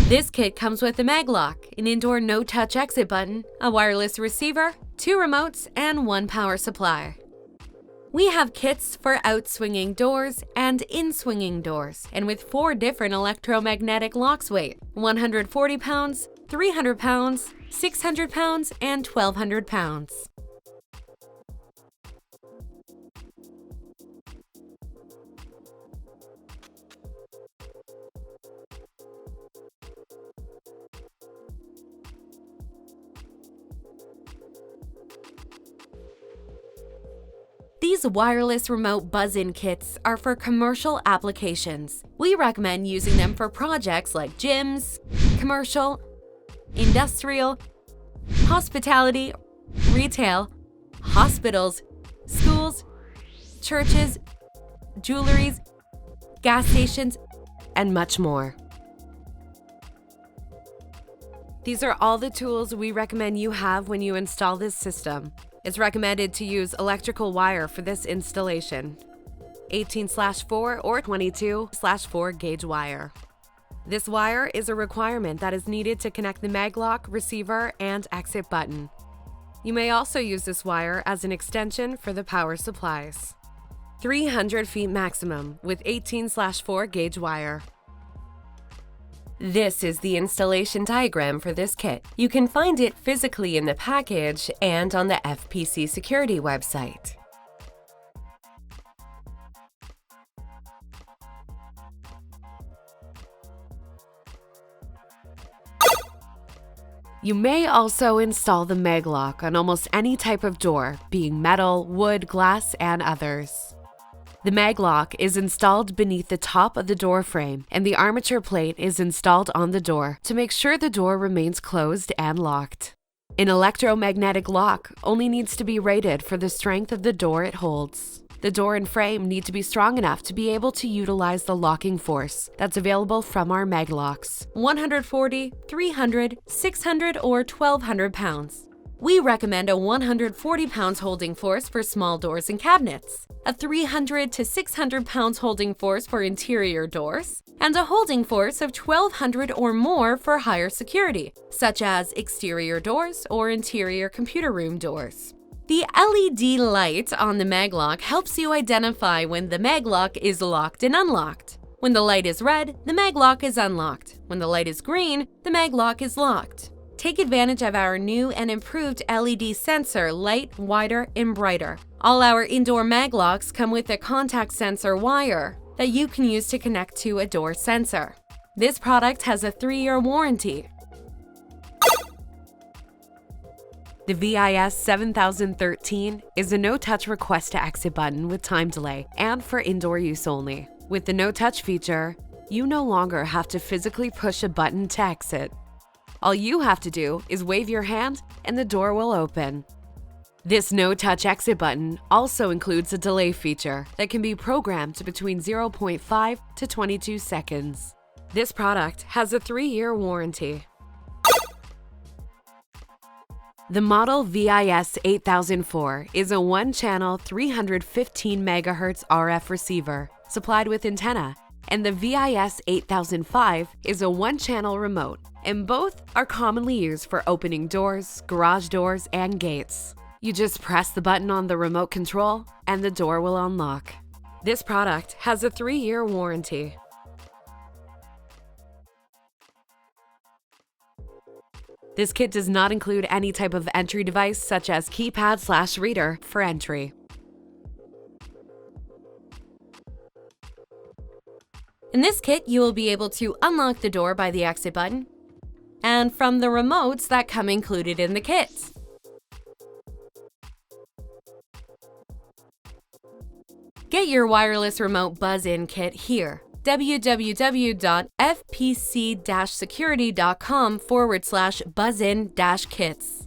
This kit comes with a Maglock, an indoor no-touch exit button, a wireless receiver, 2 remotes, and 1 power supply. We have kits for out-swinging doors and in-swinging doors, and with 4 different electromagnetic locks weight: 140 pounds, 300 pounds, 600 pounds, and 1,200 pounds. These wireless remote buzz-in kits are for commercial applications. We recommend using them for projects like gyms, commercial, industrial, hospitality, retail, hospitals, schools, churches, jewelries, gas stations, and much more. These are all the tools we recommend you have when you install this system. It's recommended to use electrical wire for this installation, 18/4 or 22/4 gauge wire. This wire is a requirement that is needed to connect the Maglock, receiver, and exit button. You may also use this wire as an extension for the power supplies. 300 feet maximum with 18/4 gauge wire. This is the installation diagram for this kit. You can find it physically in the package and on the FPC Security website. You may also install the Maglock on almost any type of door, being metal, wood, glass, and others. The Maglock is installed beneath the top of the door frame, and the armature plate is installed on the door to make sure the door remains closed and locked. An electromagnetic lock only needs to be rated for the strength of the door it holds. The door and frame need to be strong enough to be able to utilize the locking force that's available from our Maglocks: 140, 300, 600, or 1,200 pounds. We recommend a 140 pounds holding force for small doors and cabinets, a 300 to 600 pounds holding force for interior doors, and a holding force of 1,200 or more for higher security, such as exterior doors or interior computer room doors. The LED light on the Maglock helps you identify when the Maglock is locked and unlocked. When the light is red, the Maglock is unlocked. When the light is green, the Maglock is locked. Take advantage of our new and improved LED sensor, light, wider, and brighter. All our indoor Maglocks come with a contact sensor wire that you can use to connect to a door sensor. This product has a 3-year warranty. The VIS 7013 is a no-touch request to exit button with time delay and for indoor use only. With the no-touch feature, you no longer have to physically push a button to exit. All you have to do is wave your hand and the door will open. This no-touch exit button also includes a delay feature that can be programmed between 0.5 to 22 seconds. This product has a 3-year warranty. The model VIS 8004 is a 1-channel 315 MHz RF receiver supplied with antenna, and the VIS 8005 is a 1-channel remote, and both are commonly used for opening doors, garage doors, and gates. You just press the button on the remote control and the door will unlock. This product has a 3-year warranty. This kit does not include any type of entry device such as keypad/reader for entry. In this kit, you will be able to unlock the door by the exit button and from the remotes that come included in the kit. Get your wireless remote buzz-in kit here. www.fpc-security.com/buzzin-kits.